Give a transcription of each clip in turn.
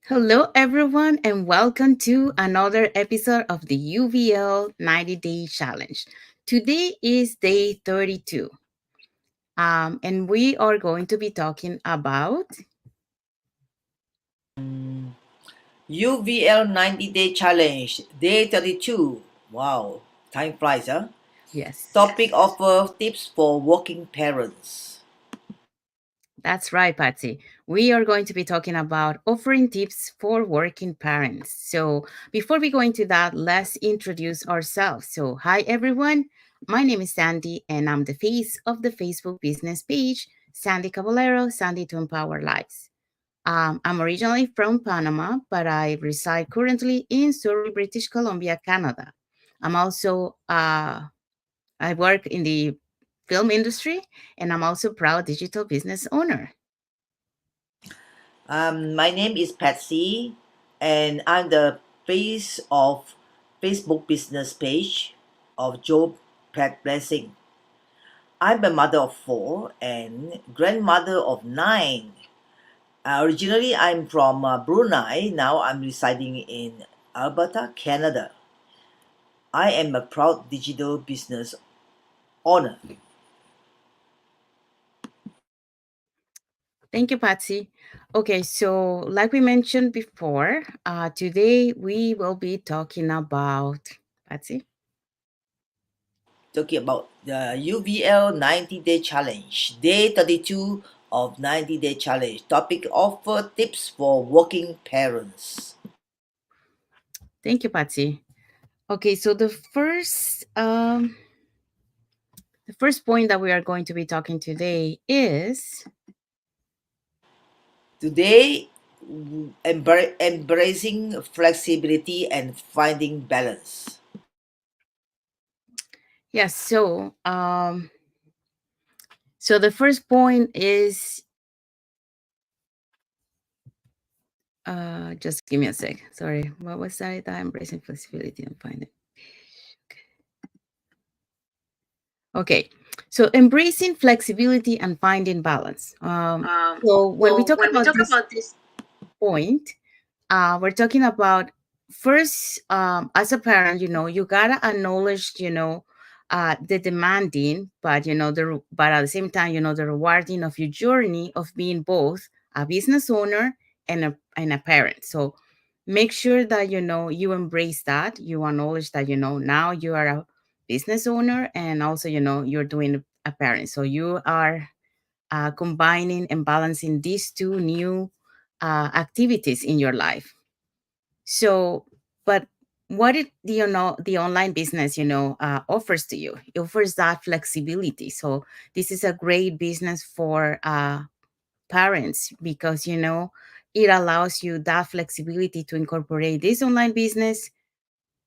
Hello, everyone, and welcome to another episode of the UVL 90 Day Challenge. Today is day 32, and we are going to be talking about, UVL 90 Day Challenge, Day 32. Wow, time flies, huh? yes, Topic offer tips for working parents. that's right, Patsy. We are going to be talking about offering tips for working parents. So, before we go into that, let's introduce ourselves. So, hi, everyone. My name is Sandy, and I'm the face of the Facebook business page, Sandy Caballero, Sandy to Empower Lives. I'm originally from Panama, but I reside currently in Surrey, British Columbia, Canada. I'm also, I work in the film industry, and I'm also proud digital business owner. My name is Patsy, and I'm the face of Facebook business page of Joe Pet Blessing. I'm a mother of four and grandmother of nine. Originally, I'm from Brunei. Now I'm residing in Alberta, Canada. I am a proud digital business owner. Thank you, Patsy. Okay, so like we mentioned before, today we will be talking about, Patsy. Talking about the UVL 90 Day Challenge, day 32 of 90 Day Challenge. Topic offer tips for working parents. Thank you, Patsy. Okay, so the first point that we are going to be talking today is Today, embracing flexibility and finding balance. yes. So the first point is just give me a sec. Sorry, what was that? Embracing flexibility and finding. Okay, so embracing flexibility and finding balance. So when we So talk when we about talk this about this, point, we're talking about first, as a parent, you gotta acknowledge, the demanding, but but at the same time, the rewarding of your journey of being both a business owner and a parent. So make sure that you embrace that, you acknowledge that now you are a business owner, and also you're doing a parent. So you are combining and balancing these two new activities in your life. So, but what the online business offers to you? It offers that flexibility. So this is a great business for parents because it allows you that flexibility to incorporate this online business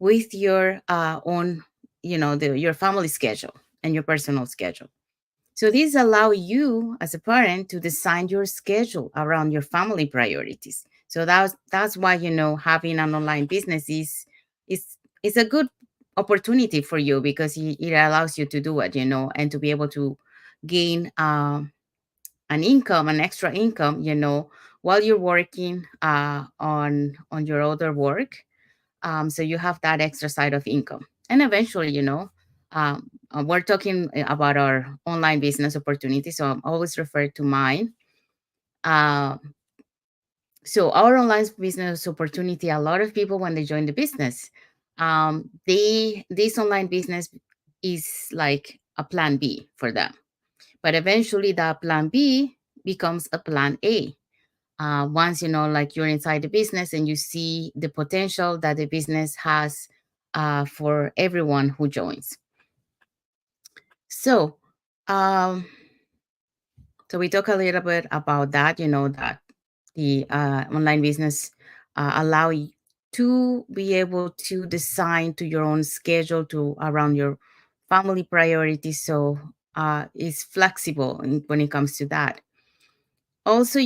with your own your family schedule and your personal schedule. So these allow you as a parent to design your schedule around your family priorities. So that's why having an online business is a good opportunity for you because it allows you to do it, and to be able to gain an income, an extra income, while you're working on your other work. So you have that extra side of income, and eventually, we're talking about our online business opportunity. So I'm always refer to mine. Uh, so our online business opportunity, a lot of people when they join the business, this online business is like a plan B for them. But eventually, that plan B becomes a plan A. Once like you're inside the business and you see the potential that the business has for everyone who joins. So, um, so we talk a little bit about that. That the online business allow you to be able to design to your own schedule to around your family priorities. So it's flexible when it comes to that. Also,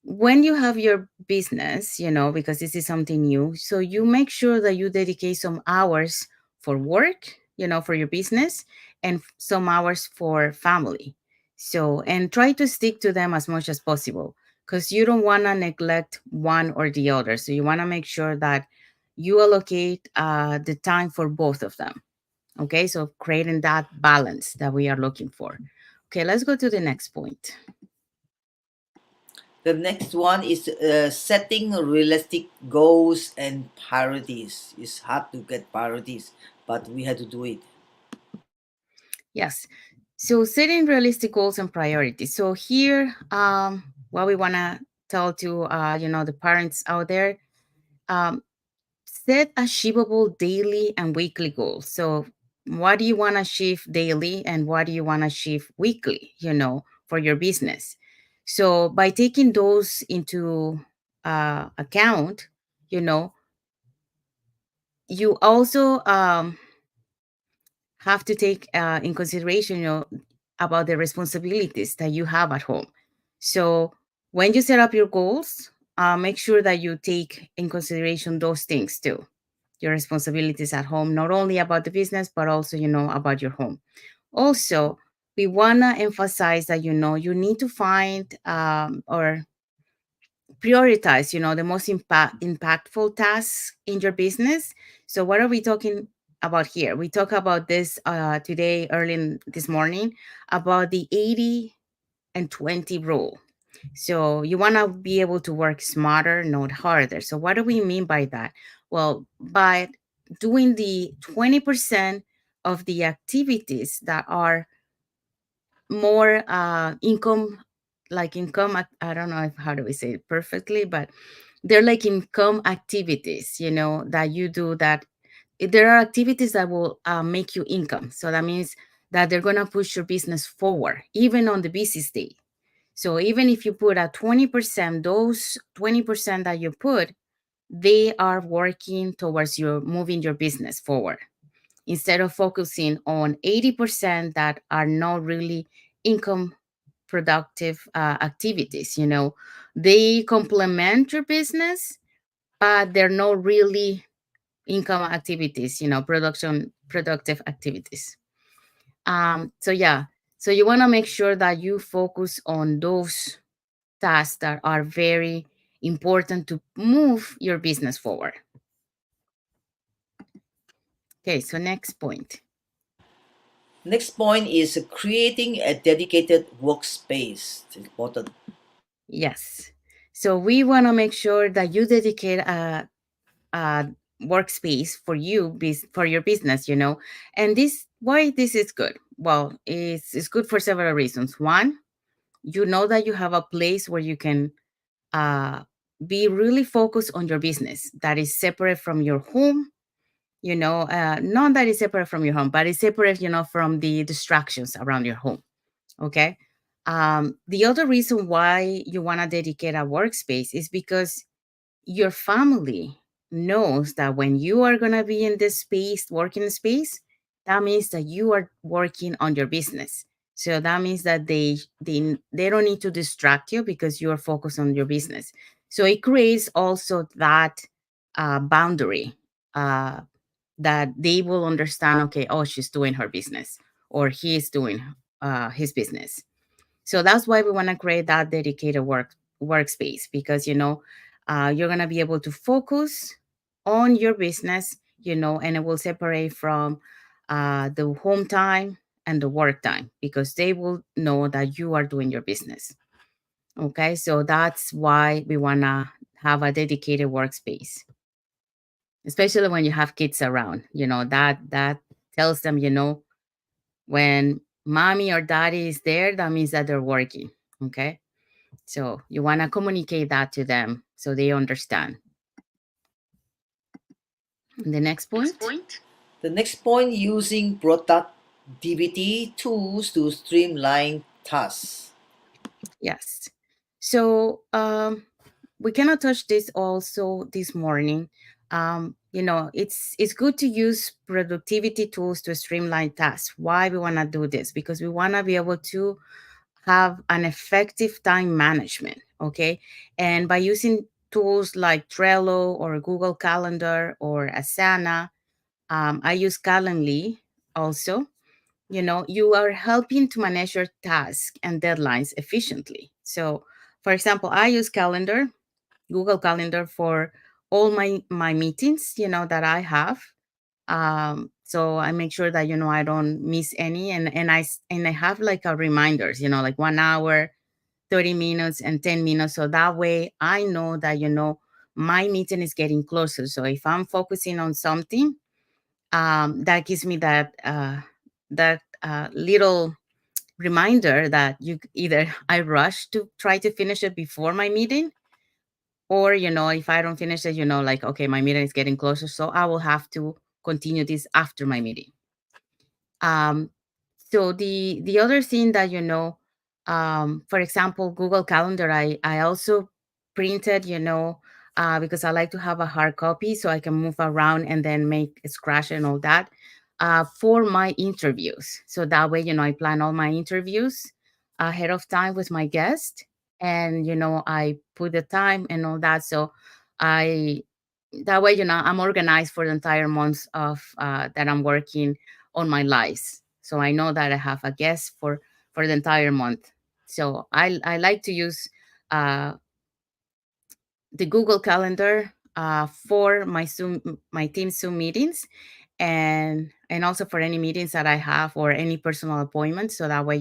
when you have your business, because this is something new, so you make sure that you dedicate some hours for work, for your business, and some hours for family. So, and try to stick to them as much as possible because you don't want to neglect one or the other. So you want to make sure that you allocate the time for both of them. Okay, so creating that balance that we are looking for. Okay, let's go to the next point. The next one is setting realistic goals and priorities. It's hard to get priorities, but we had to do it. Yes. So setting realistic goals and priorities. So here, what we want to tell to the parents out there, um, set achievable daily and weekly goals. So what do you want to achieve daily and what do you want to achieve weekly? For your business. So by taking those into account, you know, you also have to take in consideration, about the responsibilities that you have at home. So when you set up your goals, make sure that you take in consideration those things too. Your responsibilities at home, not only about the business, but also, about your home. Also, we want to emphasize that, you need to find or prioritize, the most impactful tasks in your business. So what are we talking about here? We talk about this today, this morning, about the 80 and 20 rule. So you want to be able to work smarter, not harder. So what do we mean by that? Well, by doing the 20% of the activities that are more income, like income, I don't know if how do we say it perfectly, but they're like income activities, that you do, that there are activities that will make you income. So that means that they're going to push your business forward, even on the busiest day. So even if you put a 20%, those 20% that you put, they are working towards your moving your business forward, instead of focusing on 80% that are not really income productive activities. They complement your business, but they're not really income activities, production productive activities. So yeah, so you want to make sure that you focus on those tasks that are very important to move your business forward. Okay, so next point. Next point is creating a dedicated workspace. It's important. Yes. So we want to make sure that you dedicate a workspace for for your business, and this why this is good. Well, it's good for several reasons. One, you know that you have a place where you can uh, be really focused on your business that is separate from your home. Not that it's separate from your home, but it's separate, from the distractions around your home. Okay. The other reason why you want to dedicate a workspace is because your family knows that when you are going to be in this space, working space, that means that you are working on your business. So that means that they don't need to distract you because you are focused on your business. So it creates also that boundary, uh, that they will understand, okay, oh, she's doing her business, or he is doing his business. So that's why we want to create that dedicated workspace, because you're gonna be able to focus on your business, and it will separate from the home time and the work time, because they will know that you are doing your business. Okay, so that's why we wanna have a dedicated workspace, especially when you have kids around. That tells them, when mommy or daddy is there, that means that they're working. Okay. So you want to communicate that to them so they understand. The next point. The next point, using productivity tools to streamline tasks. Yes. So we cannot touch this also this morning. It's good to use productivity tools to streamline tasks. Why we want to do this? Because we want to be able to have an effective time management. Okay. And by using tools like Trello or Google Calendar or Asana, I use Calendly also. You are helping to manage your tasks and deadlines efficiently. So For example, I use calendar, Google Calendar, for all my meetings, that I have. So I make sure that I don't miss any, and I have like a reminders, like 1 hour, 30 minutes, and 10 minutes. So that way I know that my meeting is getting closer. So if I'm focusing on something, that gives me that little reminder that either I rush to try to finish it before my meeting, or if I don't finish it, like, okay, my meeting is getting closer, so I will have to continue this after my meeting. um so the other thing that for example, Google Calendar, I also printed, because I like to have a hard copy so I can move around and then make a scratch and all that, for my interviews. So that way, I plan all my interviews ahead of time with my guest, and I put the time and all that. So I that way, I'm organized for the entire month of that I'm working on my lives. So I know that I have a guest for the entire month. So I like to use uh, the Google Calendar for my team Zoom meetings, and also for any meetings that I have or any personal appointments. So that way,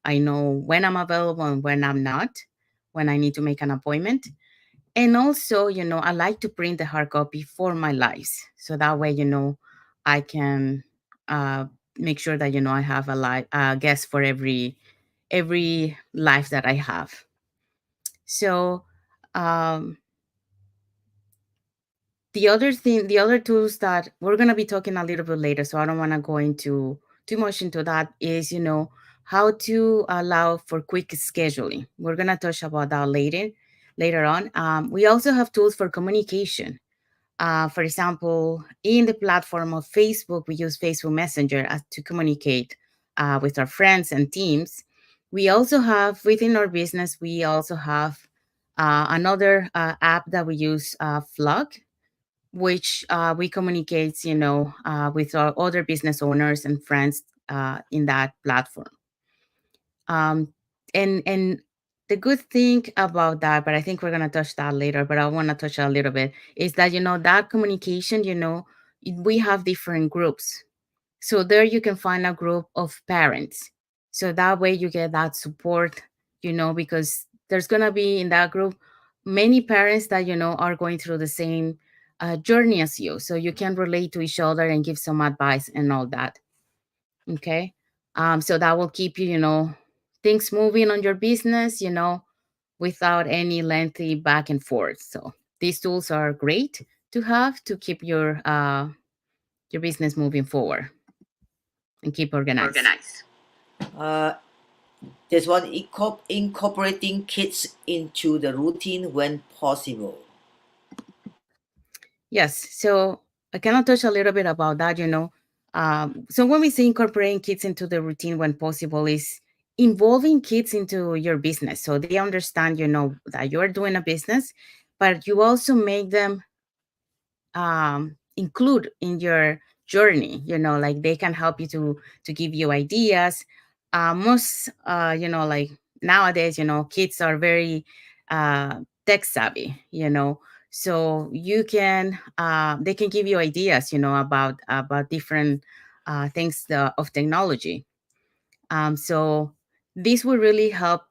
I know when I'm available and when I'm not, when I need to make an appointment. And also, I like to print the hard copy for my lives. So that way, I can uh, make sure that, I have a guest for every life that I have. So, um, the other tools that we're going to be talking a little bit later, so I don't want to go into too much into that, is, how to allow for quick scheduling. We're going to touch about that later on. We also have tools for communication. For example, in the platform of Facebook, we use Facebook Messenger to communicate with our friends and teams. We also have, within our business, we also have another app that we use, Flug, which we communicate, with our other business owners and friends in that platform. Um, and the good thing about that, but I think we're gonna touch that later, but I want to touch a little bit, is that that communication, we have different groups. So there you can find a group of parents. So that way you get that support, because there's gonna be in that group many parents that are going through the same journey as you. So you can relate to each other and give some advice and all that. Okay. So that will keep you, things moving on your business, without any lengthy back and forth. So these tools are great to have to keep your business moving forward and keep organized. Organize. Uh, there's one incorporating kids into the routine when possible. Yes. So I cannot touch a little bit about that, So when we say incorporating kids into the routine when possible, is involving kids into your business. So they understand, that you're doing a business, but you also make them include in your journey, like they can help you to give you ideas. Most like nowadays, kids are very tech savvy, so you can they can give you ideas, about different things of technology. So this will really help,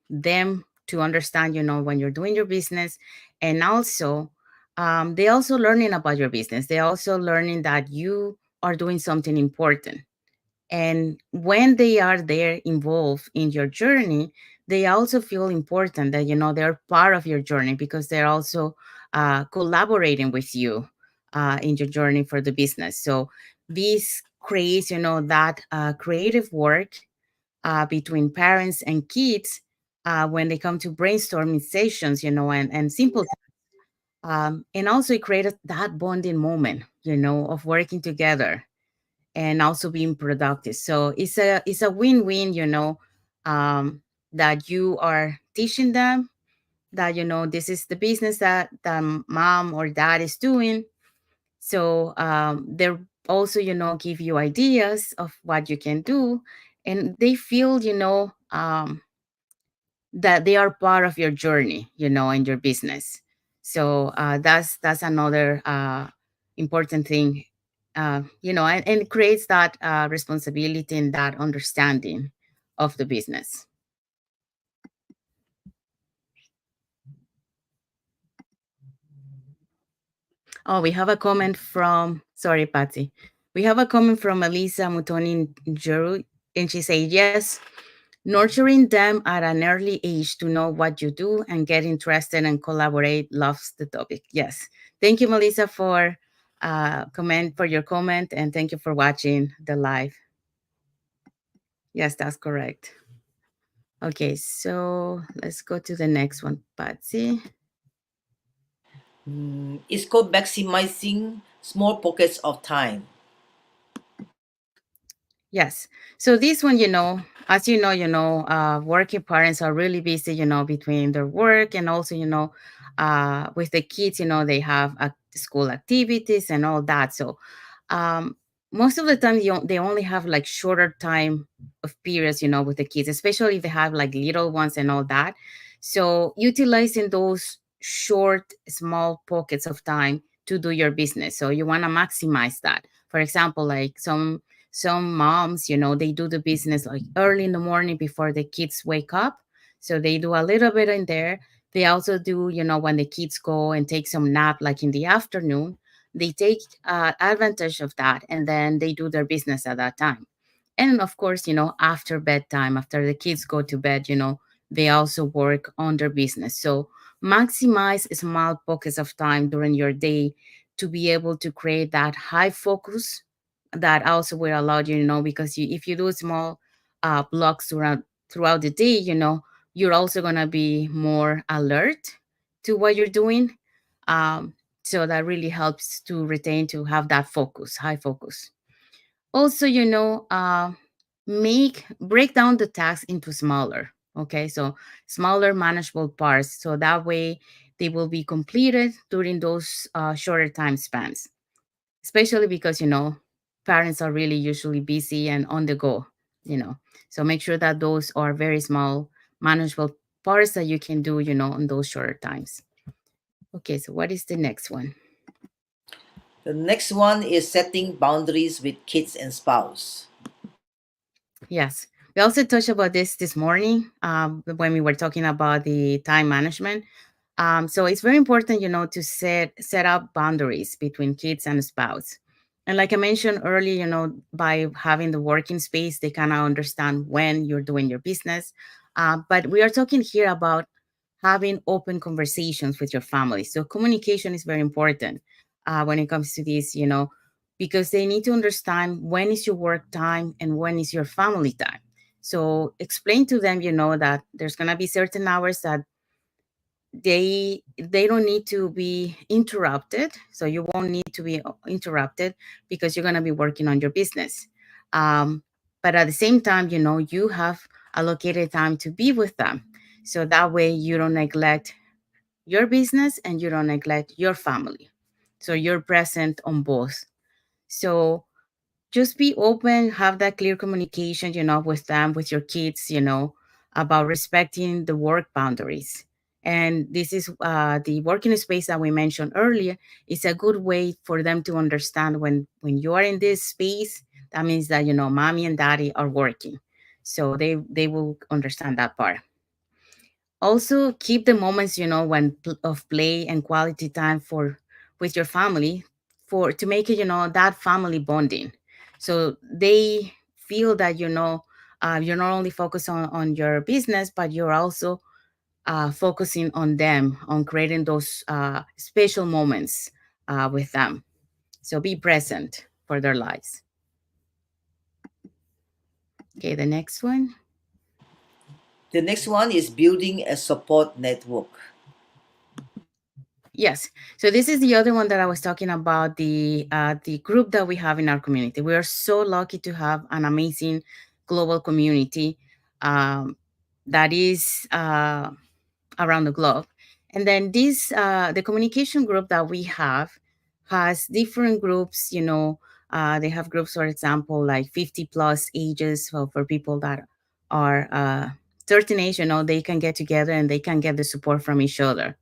them to understand, when you're doing your business. And also, they also learning about your business. They also learning that you are doing something important. And when they are there involved in your journey, they also feel important that, they're part of your journey, because they're also collaborating with you in your journey for the business. So this creates, that creative work between parents and kids when they come to brainstorming sessions, and simple. And also it created that bonding moment, of working together and also being productive. So it's a win-win, um, that you are teaching them that, this is the business that mom or dad is doing. So they're also, give you ideas of what you can do, and they feel, that they are part of your journey, and your business. So that's another important thing, and it creates that responsibility and that understanding of the business. Oh, we have a comment from, sorry, Patsy. We have a comment from Elisa Mutoni Juru, and she says, yes, nurturing them at an early age to know what you do and get interested and collaborate loves the topic. Yes. Thank you, Melissa, for your comment, and thank you for watching the live. Yes, that's correct. Okay, so let's go to the next one, Patsy. It's called maximizing small pockets of time. Yes. So this one, as working parents are really busy, between their work and also, with the kids, they have school activities and all that. So um, most of the time, they only have like shorter time of periods, with the kids, especially if they have like little ones and all that. So utilizing those short, small pockets of time to do your business. So you want to maximize that. For example, like some moms, they do the business like early in the morning before the kids wake up. So they do a little bit in there. They also do, when the kids go and take some nap, like in the afternoon, they take advantage of that and then they do their business at that time. And of course, after bedtime, after the kids go to bed, they also work on their business. So maximize small pockets of time during your day to be able to create that high focus that also will allow you, because if you do small blocks throughout the day, you're also going to be more alert to what you're doing. um, so that really helps to retain, to have that focus, high focus. Also, break down the tasks into smaller, okay, so smaller manageable parts, so that way they will be completed during those shorter time spans, especially because parents are really usually busy and on the go, so make sure that those are very small manageable parts that you can do, in those shorter times. Okay, so what is the next one? The next one is setting boundaries with kids and spouse. Yes, we also touched about this morning, when we were talking about the time management. So it's very important, to set up boundaries between kids and spouse. And like I mentioned earlier, by having the working space, they kind of understand when you're doing your business. But we are talking here about having open conversations with your family. So communication is very important when it comes to this, because they need to understand when is your work time and when is your family time. So explain to them, that there's gonna be certain hours that they don't need to be interrupted, so you won't need to be interrupted because you're going to be working on your business. But at the same time, you have allocated time to be with them, so that way you don't neglect your business and you don't neglect your family, so you're present on both. So just be open, have that clear communication, with them, with your kids, about respecting the work boundaries. And this is the working space that we mentioned earlier. Is a good way for them to understand when you are in this space, that means that, mommy and daddy are working. So they will understand that part. Also keep the moments, of play and quality time for with your family, for to make it, that family bonding, so they feel that, you're not only focused on your business, but you're also focusing on them, on creating those special moments with them. So be present for their lives. Okay, the next one. The next one is building a support network. Yes. So this is the other one that I was talking about, the group that we have in our community. We are so lucky to have an amazing global community um, that is around the globe. And then the communication group that we have has different groups. They have groups, for example, like 50 plus ages for people that are certain age, they can get together and they can get the support from each other.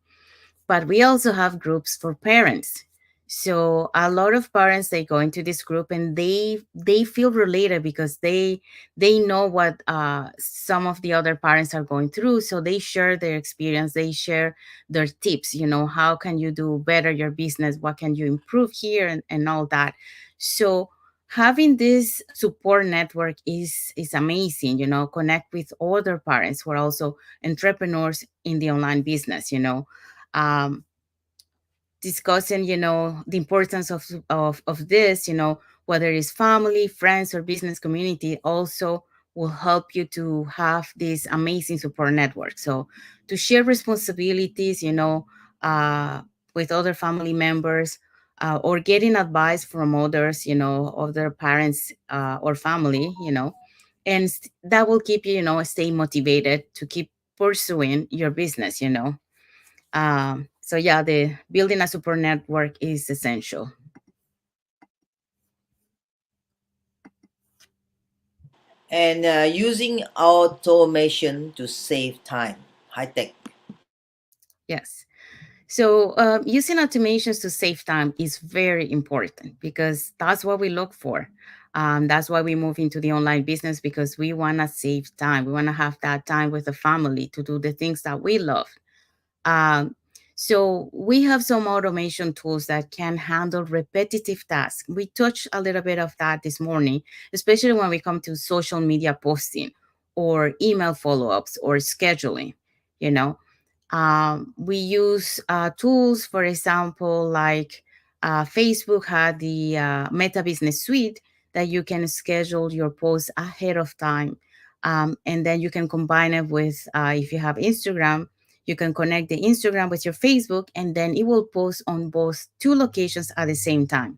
But we also have groups for parents. So a lot of parents, they go into this group and they feel related because they know what some of the other parents are going through. So they share their experience, they share their tips, how can you do better your business, what can you improve here, and all that. So having this support network is amazing. Connect with other parents who are also entrepreneurs in the online business. um, Discussing, the importance of this, whether it's family, friends, or business community, also will help you to have this amazing support network. So to share responsibilities, uh, with other family members, or getting advice from others, other parents, or family, and that will keep you, stay motivated to keep pursuing your business. So yeah, the building a support network is essential. And using automation to save time, high tech. Yes. So using automations to save time is very important because that's what we look for. That's why we move into the online business, because we want to save time. We want to have that time with the family to do the things that we love. Um, so we have some automation tools that can handle repetitive tasks. We touched a little bit of that this morning, especially when we come to social media posting or email follow-ups or scheduling. You know, we use tools, for example, like Facebook had the Meta Business Suite that you can schedule your posts ahead of time. And then you can combine it with, if you have Instagram, you can connect the Instagram with your Facebook, and then it will post on both two locations at the same time.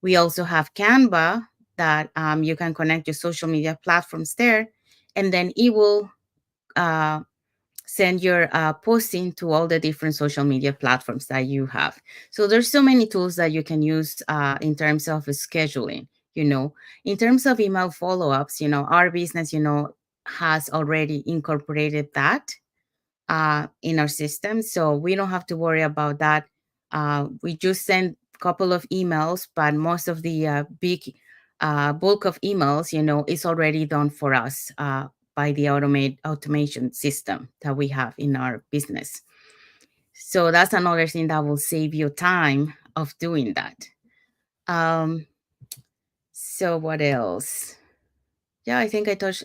We also have Canva that you can connect your social media platforms there, and then it will uh, send your posting to all the different social media platforms that you have. So there's so many tools that you can use in terms of scheduling. In terms of email follow-ups, our business, has already incorporated that in our system, so we don't have to worry about that. We just send a couple of emails, but most of the big bulk of emails, is already done for us by the automation system that we have in our business. So that's another thing that will save you time of doing that. Um, so what else? Yeah, I think I touched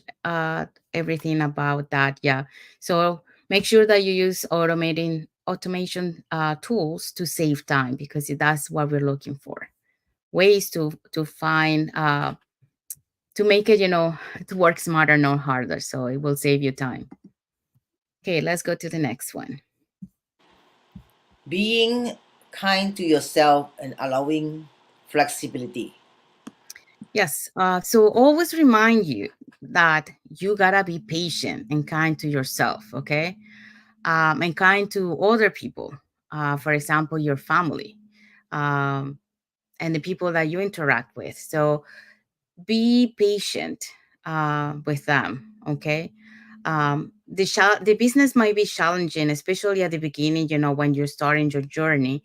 everything about that. Yeah. So make sure that you use automation tools to save time, because that's what we're looking for. Ways to find to make it, to work smarter, not harder. So it will save you time. Okay, let's go to the next one. Being kind to yourself and allowing flexibility. Yes. So always remind you that you gotta be patient and kind to yourself. Okay. And kind to other people, for example, your family, um, and the people that you interact with. So be patient with them, okay? The business might be challenging, especially at the beginning, when you're starting your journey,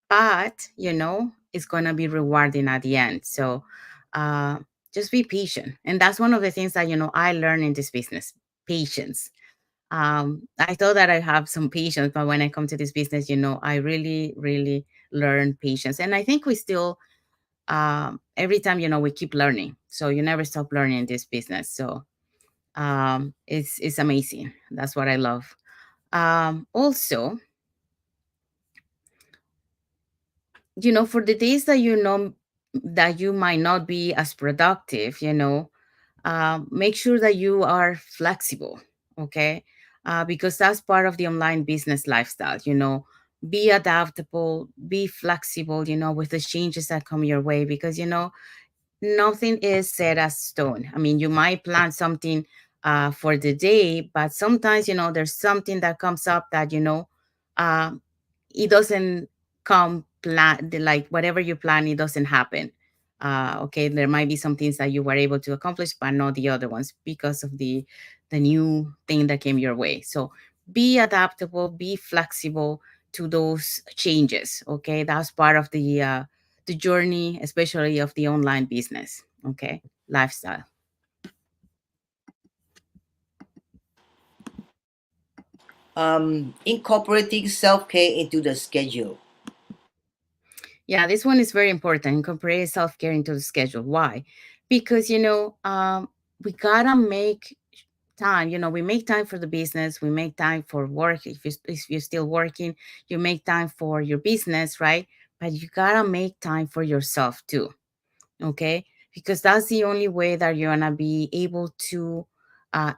but, it's going to be rewarding at the end. So uh, just be patient. And that's one of the things that, I learned in this business, patience. I thought that I have some patience, but when I come to this business, I really, really learn patience. And I think we still, every time, we keep learning. So you never stop learning in this business. So it's amazing. That's what I love. Also, for the days that that you might not be as productive, make sure that you are flexible, okay? Because that's part of the online business lifestyle. Be adaptable, be flexible, with the changes that come your way, because nothing is set as stone. I mean, you might plan something for the day, but sometimes, there's something that comes up that, uh, it doesn't come plan, like whatever you plan, it doesn't happen. Okay, there might be some things that you were able to accomplish, but not the other ones because of the the new thing that came your way. So be adaptable, be flexible to those changes. Okay, that's part of the journey, especially of the online business. Okay, lifestyle. Incorporating self-care into the schedule. Yeah, this one is very important. Incorporate self care into the schedule. Why? Because we gotta make time. We make time for the business. We make time for work. If you're still working, you make time for your business, right? But you gotta make time for yourself too. Okay, because that's the only way that you're gonna be able to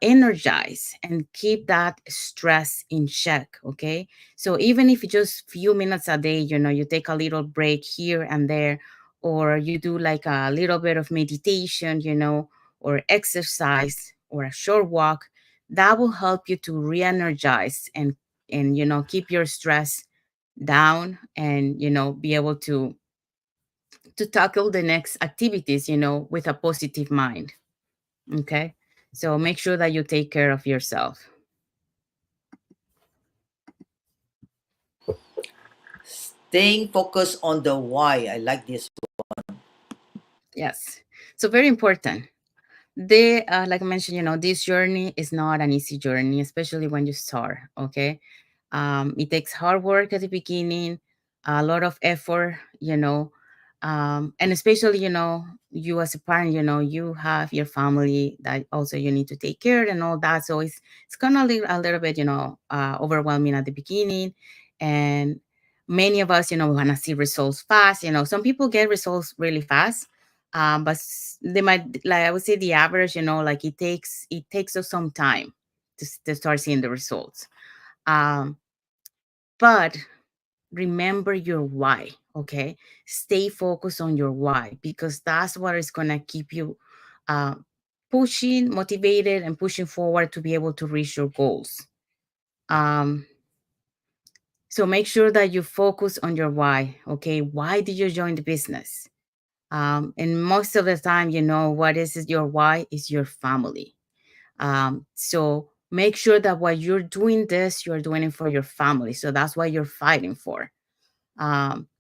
energize and keep that stress in check. Okay, so even if you just few minutes a day, you take a little break here and there, or you do like a little bit of meditation, or exercise or a short walk, that will help you to re-energize and keep your stress down, and be able to tackle the next activities, with a positive mind. Okay. So make sure that you take care of yourself. Staying focused on the why. I like this. Yes. So very important. Like I mentioned, this journey is not an easy journey, especially when you start. Okay. It takes hard work at the beginning, a lot of effort, and especially, you as a parent, you have your family that also you need to take care and all that. So it's kind of a little bit, overwhelming at the beginning. And many of us, we want to see results fast. Some people get results really fast. But they might, like I would say, the average, like it takes us some time to start seeing the results. Um, but remember your why. Okay, stay focused on your why, because that's what is going to keep you uh, pushing, motivated, and pushing forward to be able to reach your goals. um, so make sure that you focus on your why. Okay, why did you join the business? And most of the time, what is your why is your family. So make sure that while you're doing this, you're doing it for your family. So that's what you're fighting for.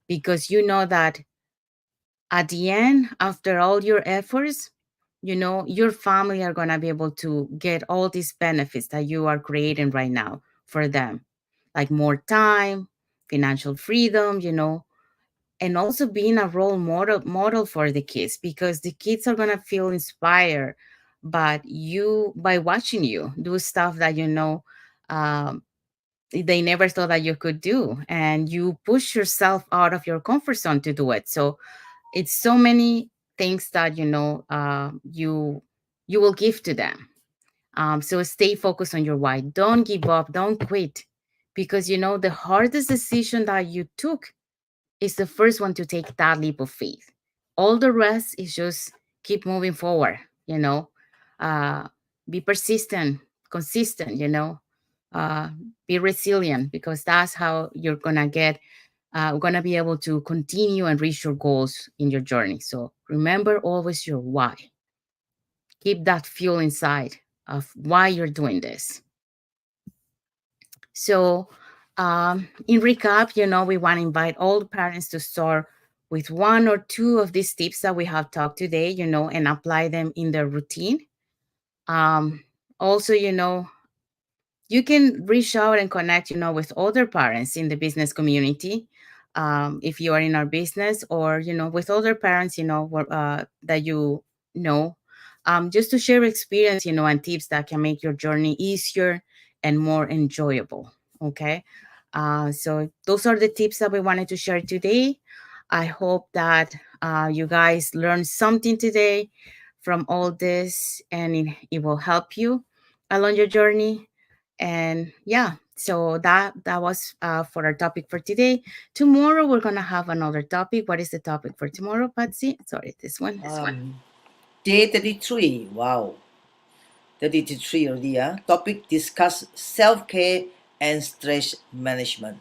Because you know that at the end, after all your efforts, your family are going to be able to get all these benefits that you are creating right now for them, like more time, financial freedom, and also being a role model for the kids, because the kids are going to feel inspired by watching you do stuff that um, they never thought that you could do, and you push yourself out of your comfort zone to do it. So it's so many things that you will give to them. So stay focused on your why. Don't give up, don't quit, because the hardest decision that you took is the first one to take that leap of faith. All the rest is just keep moving forward, you know. Uh, be persistent, consistent, uh, be resilient, because that's how you're gonna be able to continue and reach your goals in your journey. So remember always your why. Keep that fuel inside of why you're doing this. So, in recap, we want to invite all the parents to start with one or two of these tips that we have talked today, and apply them in their routine. Also, you can reach out and connect, with other parents in the business community. If you are in our business, or, with other parents, that know, just to share experience, and tips that can make your journey easier and more enjoyable. Okay. So those are the tips that we wanted to share today. I hope that you guys learned something today from all this, and it will help you along your journey. And yeah, so that was for our topic for today. Tomorrow we're gonna have another topic. What is the topic for tomorrow, Patsy? Sorry, this one. Day 33. Wow. 33 already. Yeah. Topic discuss self-care and stress management.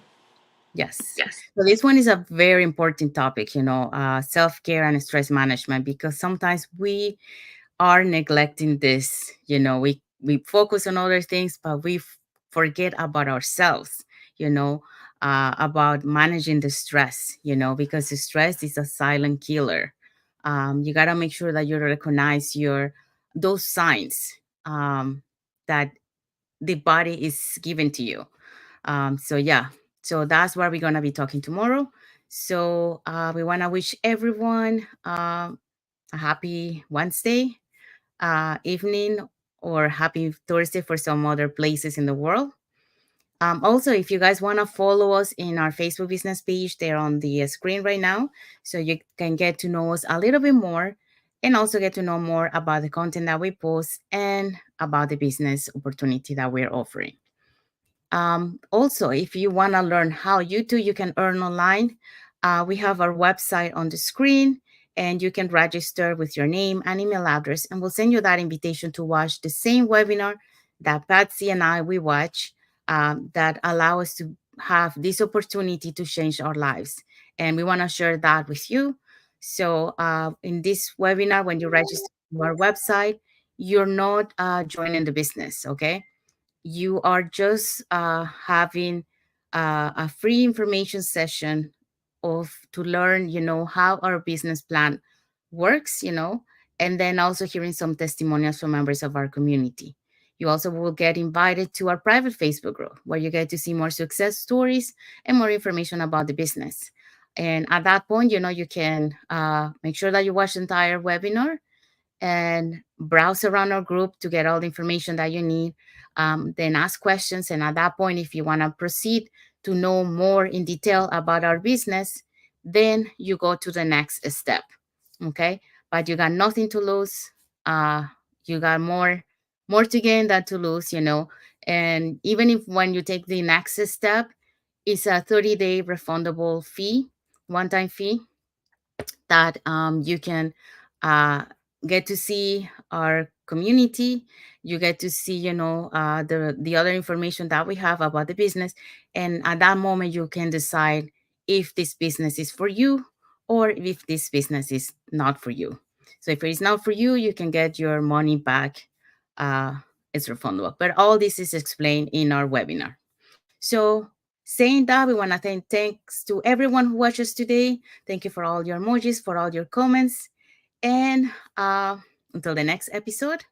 Yes. So this one is a very important topic, self-care and stress management, because sometimes we are neglecting this. we focus on other things, but we forget about ourselves, you know, about managing the stress, because the stress is a silent killer. You got to make sure that you recognize those signs, that the body is given to you. So yeah, so that's what we're gonna be talking tomorrow. So we want to wish everyone a happy Wednesday evening, or happy Thursday for some other places in the world. Also, if you guys want to follow us in our Facebook business page, they're on the screen right now. So you can get to know us a little bit more, and also get to know more about the content that we post and about the business opportunity that we're offering. Also, if you want to learn how you can earn online, we have our website on the screen, and you can register with your name and email address, and we'll send you that invitation to watch the same webinar that Patsy and we watch, that allow us to have this opportunity to change our lives. And we want to share that with you. So in this webinar, when you register to our website, you're not joining the business, okay? You are just having a free information session of to learn, how our business plan works, and then also hearing some testimonials from members of our community. You also will get invited to our private Facebook group, where you get to see more success stories and more information about the business. And at that point, you can make sure that you watch the entire webinar and browse around our group to get all the information that you need. Then ask questions. And at that point, if you want to proceed to know more in detail about our business, then you go to the next step. Okay. But you got nothing to lose. You got more to gain than to lose, And even if when you take the next step, it's a 30-day refundable fee, one-time fee, that you can uh, get to see our community. You get to see, the other information that we have about the business, and at that moment you can decide if this business is for you or if this business is not for you. So if it's not for you, you can get your money back. uh, it's refundable, but all this is explained in our webinar. So, saying that, we want to thanks to everyone who watches today. Thank you for all your emojis, for all your comments. And until the next episode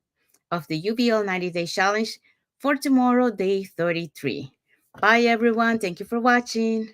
of the UVL 90 Day Challenge for tomorrow, day 33. Bye, everyone. Thank you for watching.